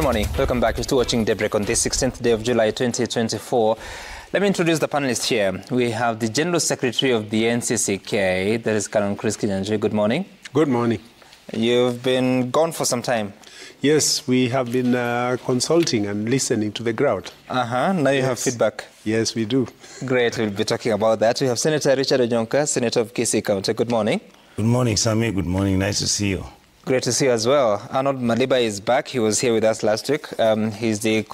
Good morning. Welcome back. You're still watching Daybreak on this 16th day of July 2024. Let me introduce the panelists here. We have the General Secretary of the NCCK, that is Colonel Chris Kinyanjui. Good morning. Good morning. You've been gone for some time. Yes, we have been consulting and listening to the crowd. Now you have feedback. Yes, we do. Great. We'll be talking about that. We have Senator Richard Onyonka, Senator of Kisii County. Good morning. Good morning, Sammy. Good morning. Nice to see you. Great to see you as well. Arnold Maliba is back. He was here with us last week. He's the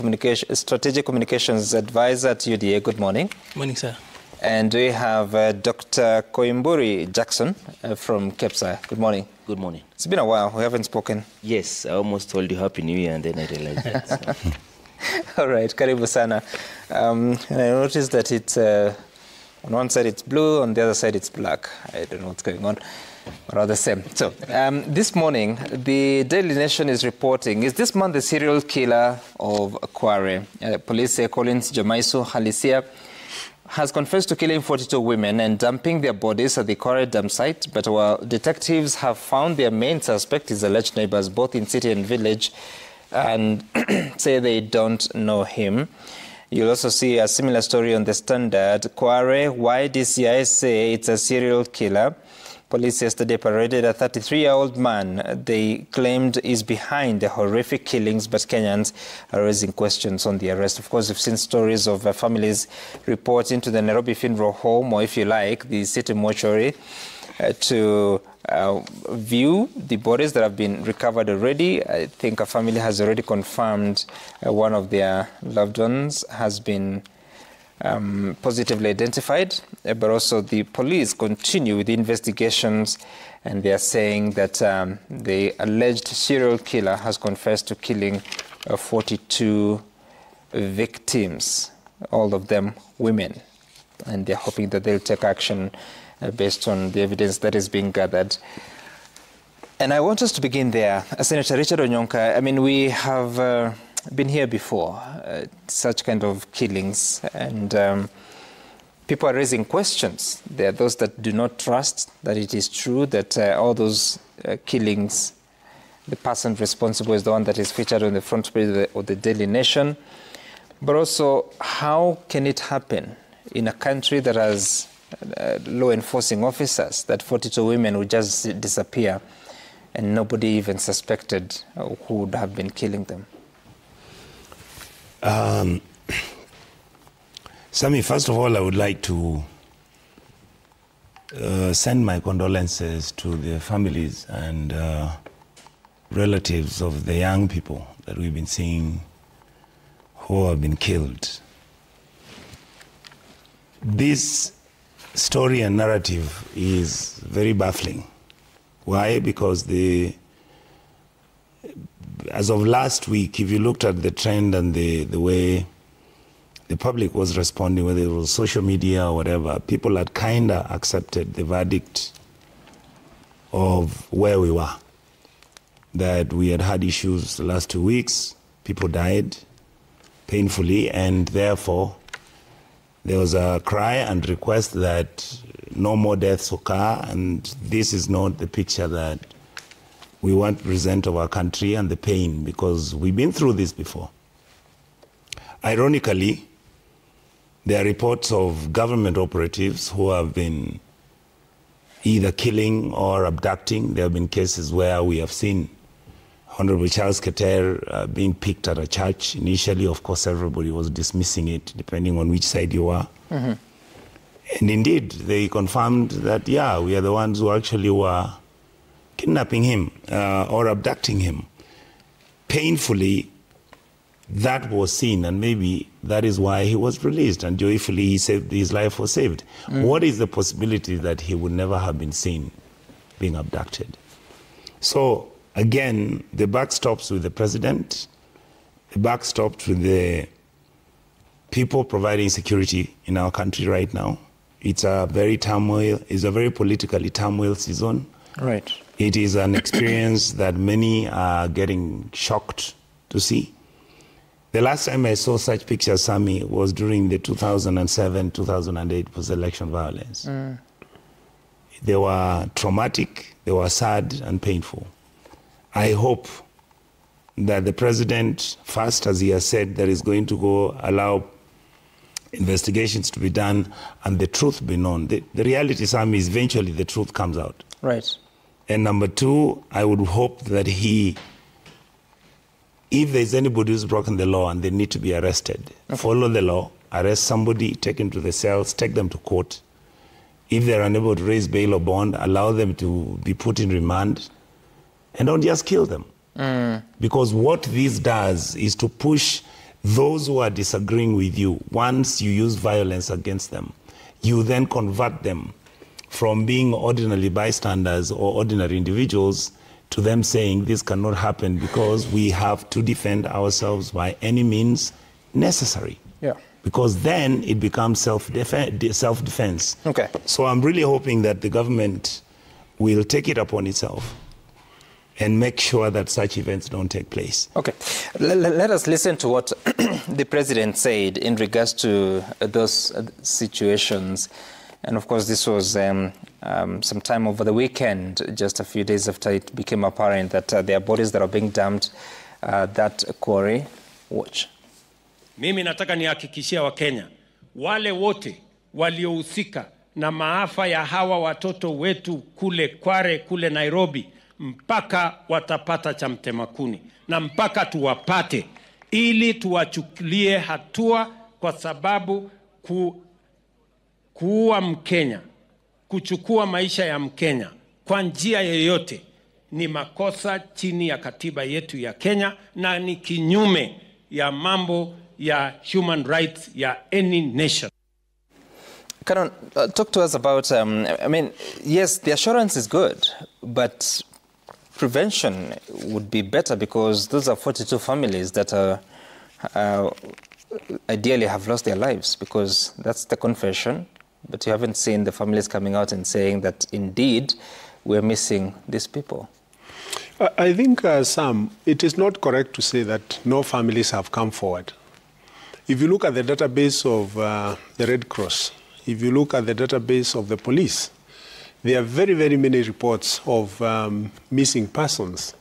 Strategic Communications Advisor at UDA. Good morning. Morning, sir. And we have Dr. Koimburi Jackson from KEPSA. Good morning. Good morning. It's been a while. We haven't spoken. Yes, I almost told you Happy New Year and then I realized that. So. All right, karibu sana. And I noticed that it's, on one side it's blue, on the other side it's black. I don't know what's going on. Or the same. So, this morning, the Daily Nation is reporting, is this man the serial killer of Kware? Police say Collins Jomaisa Halisia has confessed to killing 42 women and dumping their bodies at the Kware dump site. But while detectives have found their main suspect, his alleged neighbors, both in city and village, and say they don't know him. You'll also see a similar story on the Standard. Kware, why DCI say it's a serial killer? Police yesterday paraded a 33-year-old man they claimed is behind the horrific killings, but Kenyans are raising questions on the arrest. Of course, we've seen stories of families reporting to the Nairobi Funeral Home, or if you like, the city mortuary, to view the bodies that have been recovered already. I think a family has already confirmed one of their loved ones has been positively identified, but also the police continue with the investigations, and they are saying that the alleged serial killer has confessed to killing 42 victims, all of them women, and they're hoping that they'll take action based on the evidence that is being gathered. And I want us to begin there. Senator Richard Onyonka, I mean, we have been here before, such kind of killings, and people are raising questions. There are those that do not trust that it is true that all those killings, the person responsible is the one that is featured on the front page of the Daily Nation. But also, how can it happen in a country that has law enforcing officers that 42 women would just disappear and nobody even suspected who would have been killing them? Sammy, first of all, I would like to send my condolences to the families and relatives of the young people that we've been seeing who have been killed. This story and narrative is very baffling. Why? Because as of last week, if you looked at the trend and the way the public was responding, whether it was social media or whatever, people had kind of accepted the verdict of where we were. That we had issues the last 2 weeks, people died painfully, and therefore there was a cry and request that no more deaths occur, and this is not the picture that we want to present of our country and the pain, because we've been through this before. Ironically, there are reports of government operatives who have been either killing or abducting. There have been cases where we have seen Honorable Charles Keter being picked at a church. Initially, of course, everybody was dismissing it, depending on which side you are. Mm-hmm. And indeed, they confirmed that, yeah, we are the ones who actually were kidnapping him or abducting him. Painfully, that was seen, and maybe that is why he was released, and joyfully his life was saved. What is the possibility that he would never have been seen being abducted? So, again, the buck stops with the president, the buck stops with the people providing security in our country right now. It's a very politically turmoil season. Right. It is an experience that many are getting shocked to see. The last time I saw such pictures, Sammy, was during the 2007-2008 post-election violence. They were traumatic, they were sad and painful. I hope that the president, first, as he has said, that is going to go allow investigations to be done and the truth be known. The reality, Sam, is eventually the truth comes out. Right. And number two, I would hope that if there's anybody who's broken the law and they need to be arrested, follow the law, arrest somebody, take him to the cells, take them to court. If they're unable to raise bail or bond, allow them to be put in remand, and don't just kill them. Because what this does is to push those who are disagreeing with you. Once you use violence against them, you then convert them from being ordinary bystanders or ordinary individuals to them saying this cannot happen because we have to defend ourselves by any means necessary. Yeah. Because then it becomes self-defense. Okay. So I'm really hoping that the government will take it upon itself and make sure that such events don't take place. Okay. Let us listen to what the president said in regards to those situations. And of course, this was sometime over the weekend, just a few days after it became apparent that there are bodies that are being dumped that quarry. Watch. Mimi nataka nihakikishia Wakenya wale wote waliohusika na maafa ya hawa watoto wetu kule Kware, kule Nairobi, mpaka watapata cha mtemakuni na mpaka tuwapate ili tuwachukulie hatua, kwa sababu kuua Mkenya, kuchukua maisha ya Mkenya kwa njia yoyote ni makosa chini ya katiba yetu ya Kenya na ni kinyume ya mambo ya human rights ya any nation. Canon, talk to us about, I mean, yes, the assurance is good, but prevention would be better because those are 42 families that are ideally have lost their lives, because that's the confession, but you haven't seen the families coming out and saying that indeed we're missing these people. I think, Sam, it is not correct to say that no families have come forward. If you look at the database of the Red Cross, if you look at the database of the police, there are very, very many reports of missing persons.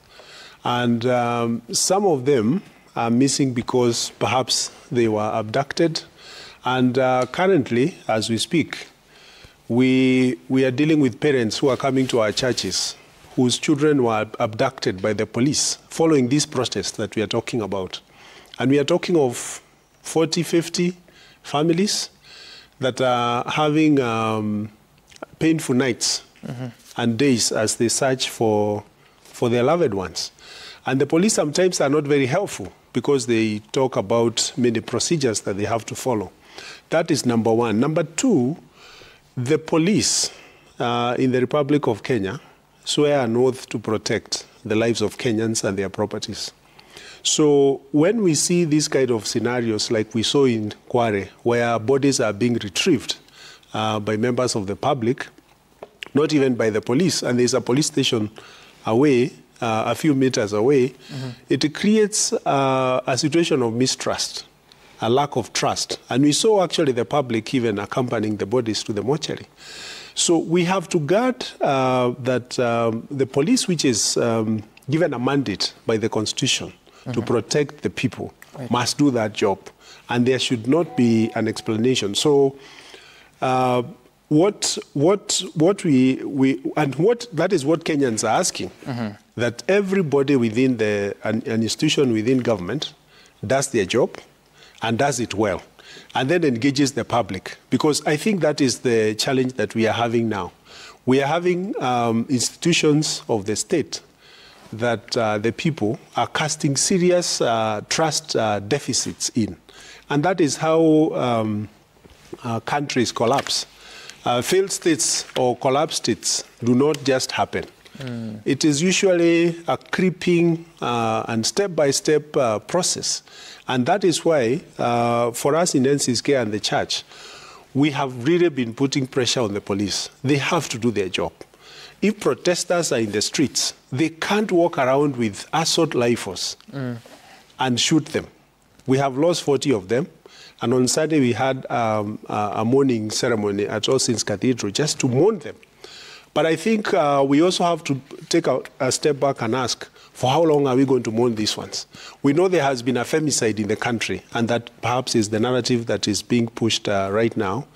And some of them are missing because perhaps they were abducted. And currently, as we speak, we are dealing with parents who are coming to our churches whose children were abducted by the police following this protest that we are talking about. And we are talking of 40, 50 families that are having painful nights and days as they search for their loved ones. And the police sometimes are not very helpful because they talk about many procedures that they have to follow. That is number one. Number two, the police in the Republic of Kenya swear an oath to protect the lives of Kenyans and their properties. So when we see these kind of scenarios like we saw in Kware, where bodies are being retrieved by members of the public, not even by the police, and there's a police station away, a few meters away, it creates a situation of mistrust, a lack of trust. And we saw actually the public even accompanying the bodies to the mortuary. So we have to guard that the police, which is given a mandate by the Constitution to protect the people, must do that job. And there should not be an explanation. So that is what Kenyans are asking, that everybody within an institution within government does their job and does it well, and then engages the public. Because I think that is the challenge that we are having now. We are having institutions of the state that the people are casting serious trust deficits in. And that is how countries collapse. Failed states or collapsed states do not just happen. It is usually a creeping and step-by-step process. And that is why, for us in NCSK and the church, we have really been putting pressure on the police. They have to do their job. If protesters are in the streets, they can't walk around with assault rifles and shoot them. We have lost 40 of them. And on Sunday, we had a mourning ceremony at All Saints Cathedral just to mourn them. But I think we also have to take a step back and ask, For how long are we going to mourn these ones? We know there has been a femicide in the country, and that perhaps is the narrative that is being pushed right now.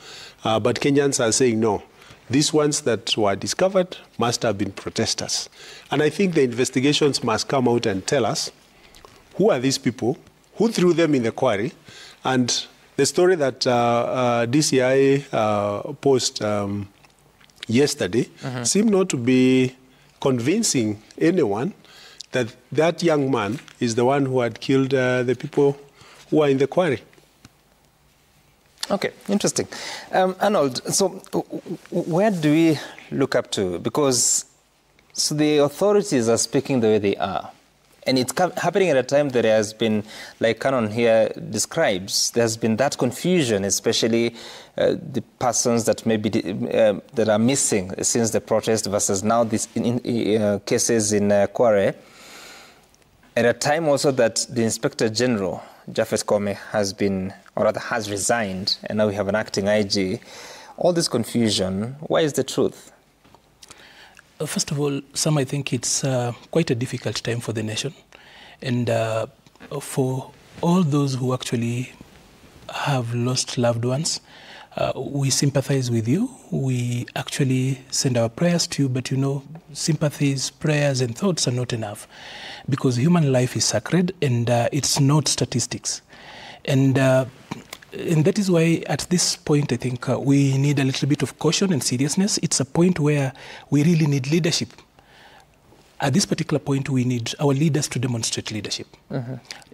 But Kenyans are saying no. These ones that were discovered must have been protesters. And I think the investigations must come out and tell us who are these people, who threw them in the quarry, and the story that DCI posted yesterday seemed not to be convincing anyone that that young man is the one who had killed the people who are in the quarry. Okay, interesting. Arnold, so where do we look up to? Because so the authorities are speaking the way they are. And it's happening at a time that there has been, like Canon here describes, there's been that confusion, especially the persons that may be that are missing since the protest versus now these cases in Kware. At a time also that the Inspector General, Japheth Koome, has been, or rather has resigned, and now we have an acting IG. All this confusion, why is the truth? First of all, Sam, I think it's quite a difficult time for the nation. And for all those who actually have lost loved ones, we sympathize with you. We actually send our prayers to you, but you know, sympathies, prayers, and thoughts are not enough, because human life is sacred, and it's not statistics. And that is why at this point, I think we need a little bit of caution and seriousness. It's a point where we really need leadership. At this particular point, we need our leaders to demonstrate leadership.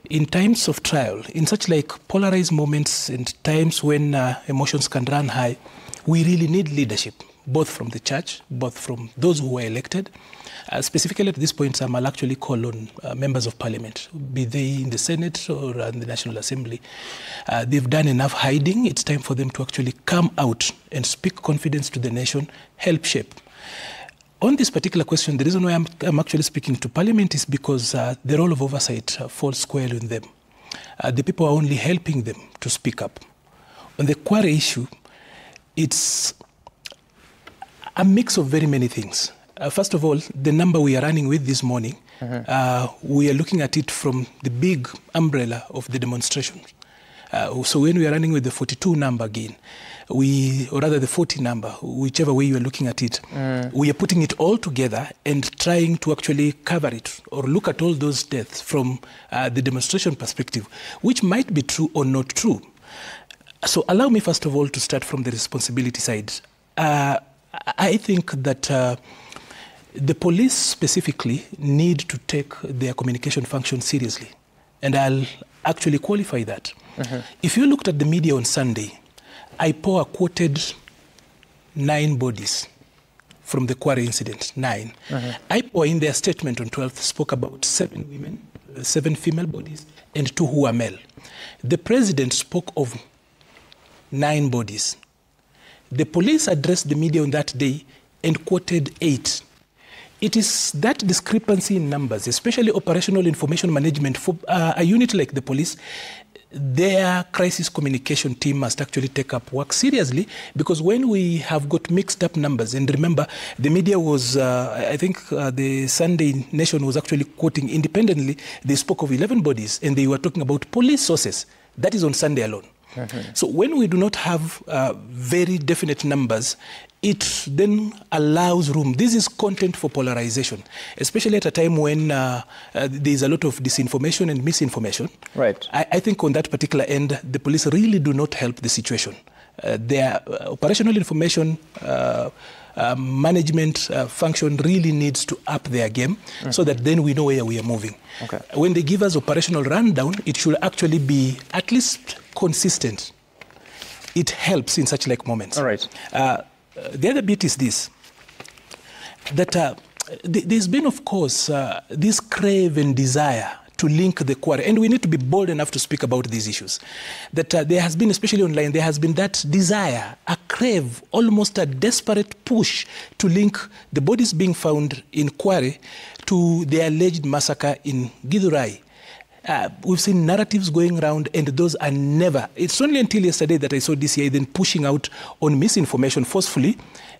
In times of trial, in such like polarized moments and times when emotions can run high, we really need leadership, both from the church, both from those who were elected. Specifically at this point, I'll actually call on members of parliament, be they in the Senate or in the National Assembly. They've done enough hiding. It's time for them to actually come out and speak confidence to the nation, help shape. On this particular question, the reason why I'm actually speaking to parliament is because the role of oversight falls squarely on them. The people are only helping them to speak up. On the quarry issue, it's a mix of very many things. First of all, the number we are running with this morning, we are looking at it from the big umbrella of the demonstration. So when we are running with the 42 number again, or rather the 40 number, whichever way you are looking at it, we are putting it all together and trying to actually cover it or look at all those deaths from the demonstration perspective, which might be true or not true. So allow me first of all to start from the responsibility side. I think that the police specifically need to take their communication function seriously. And I'll actually qualify that. If you looked at the media on Sunday, IPOA quoted 9 bodies from the Kware incident, 9. IPOA in their statement on 12th spoke about 7 women, 7 female bodies, and 2 who were male. The president spoke of 9 bodies. The police addressed the media on that day and quoted 8. It is that discrepancy in numbers, especially operational information management for a unit like the police. Their crisis communication team must actually take up work seriously, because when we have got mixed up numbers, and remember, the media was, I think the Sunday Nation was actually quoting independently, they spoke of 11 bodies, and they were talking about police sources. That is on Sunday alone. So when we do not have very definite numbers, it then allows room. This is content for polarization, especially at a time when there is a lot of disinformation and misinformation. Right. I think on that particular end, the police really do not help the situation. Their operational information management function really needs to up their game so that then we know where we are moving. Okay. When they give us operational rundown, it should actually be at least consistent. It helps in such like moments. All right. The other bit is this, that there's been, of course, this crave and desire to link the Kware, and we need to be bold enough to speak about these issues, that there has been, especially online, there has been that desire, a crave, almost a desperate push to link the bodies being found in Kware to the alleged massacre in Githurai. We've seen narratives going around, and those are never. It's only until yesterday that I saw DCI then pushing out on misinformation forcefully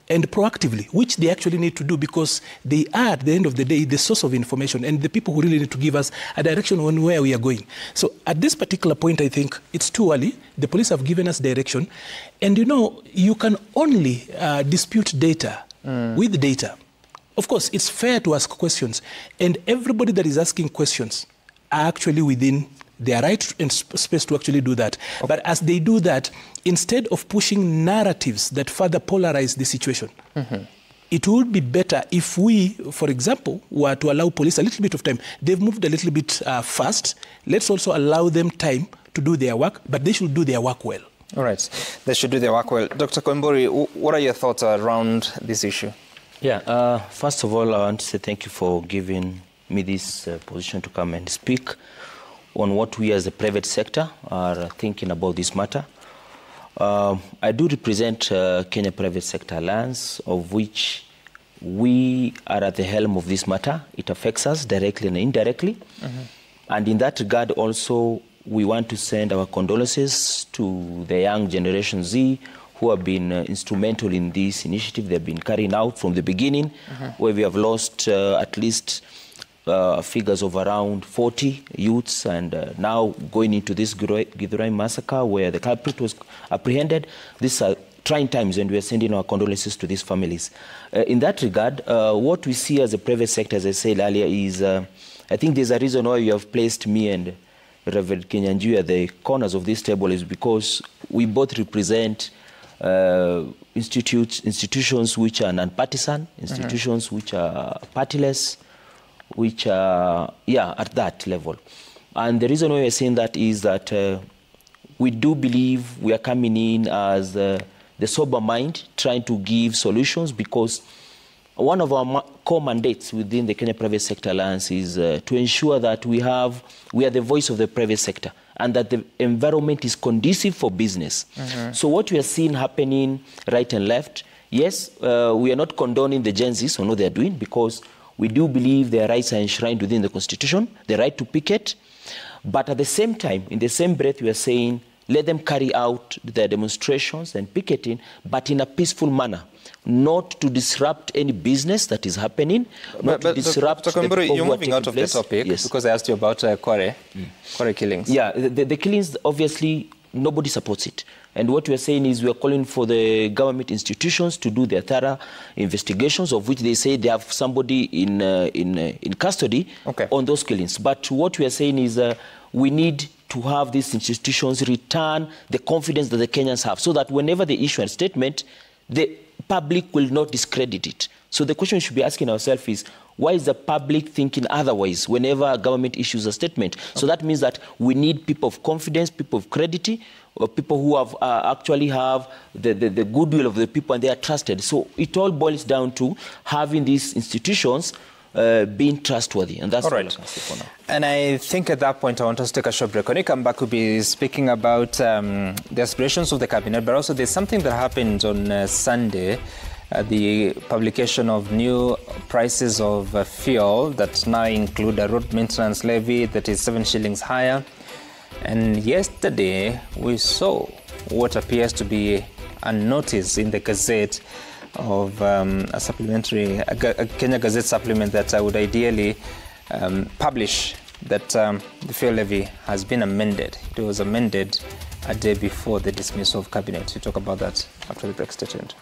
and proactively, which they actually need to do, because they are, at the end of the day, the source of information and the people who really need to give us a direction on where we are going. So at this particular point, I think it's too early. The police have given us direction. And, you can only dispute data with data. Of course, it's fair to ask questions. And everybody that is asking questions are actually within their right and space to actually do that. Okay. But as they do that, instead of pushing narratives that further polarize the situation, it would be better if we, for example, were to allow police a little bit of time. They've moved a little bit fast. Let's also allow them time to do their work, but they should do their work well. All right. They should do their work well. Dr. Koimburi, what are your thoughts around this issue? Yeah, first of all, I want to say thank you for giving me this position to come and speak on what we as the private sector are thinking about this matter. I do represent Kenya Private Sector Alliance, of which we are at the helm of this matter. It affects us directly and indirectly. And in that regard also, we want to send our condolences to the young Generation Z who have been instrumental in this initiative they've been carrying out from the beginning, where we have lost at least figures of around 40 youths, and now going into this Githurai massacre where the culprit was apprehended. These are trying times, and we are sending our condolences to these families. In that regard, what we see as a private sector, as I said earlier, is I think there's a reason why you have placed me and Reverend Kinyanjui at the corners of this table, is because we both represent institutions which are non-partisan, institutions which are partyless, which are, at that level. And the reason why we're saying that is that we do believe we are coming in as the sober mind, trying to give solutions, because one of our core mandates within the Kenya Private Sector Alliance is to ensure that we are the voice of the private sector, and that the environment is conducive for business. So what we are seeing happening right and left, yes, we are not condoning the Gen Zs on what they are doing, because we do believe their rights are enshrined within the Constitution, the right to picket. But at the same time, in the same breath, we are saying, let them carry out their demonstrations and picketing, but in a peaceful manner, not to disrupt any business that is happening, not to disrupt the people you're who are moving out of place. the topic, yes, because I asked you about Kware killings. Yeah, the killings, obviously, nobody supports it. And what we are saying is we are calling for the government institutions to do their thorough investigations, of which they say they have somebody in custody on those killings. But what we are saying is we need to have these institutions return the confidence that the Kenyans have, so that whenever they issue a statement, the public will not discredit it. So the question we should be asking ourselves is, why is the public thinking otherwise whenever a government issues a statement? So that means that we need people of confidence, people of credibility, or people who have actually have the goodwill of the people, and they are trusted. So it all boils down to having these institutions being trustworthy, and that's all I can say for now. And I think at that point I want us to take a short break. When we come back, we'll be speaking about the aspirations of the cabinet, but also there's something that happened on Sunday, the publication of new prices of fuel that now include a road maintenance levy that is 7 shillings higher. And yesterday we saw what appears to be a notice in the Gazette of a supplementary, a Kenya Gazette supplement that I would ideally publish that the fuel levy has been amended. It was amended a day before the dismissal of cabinet. We talk about that after the break. Stay tuned.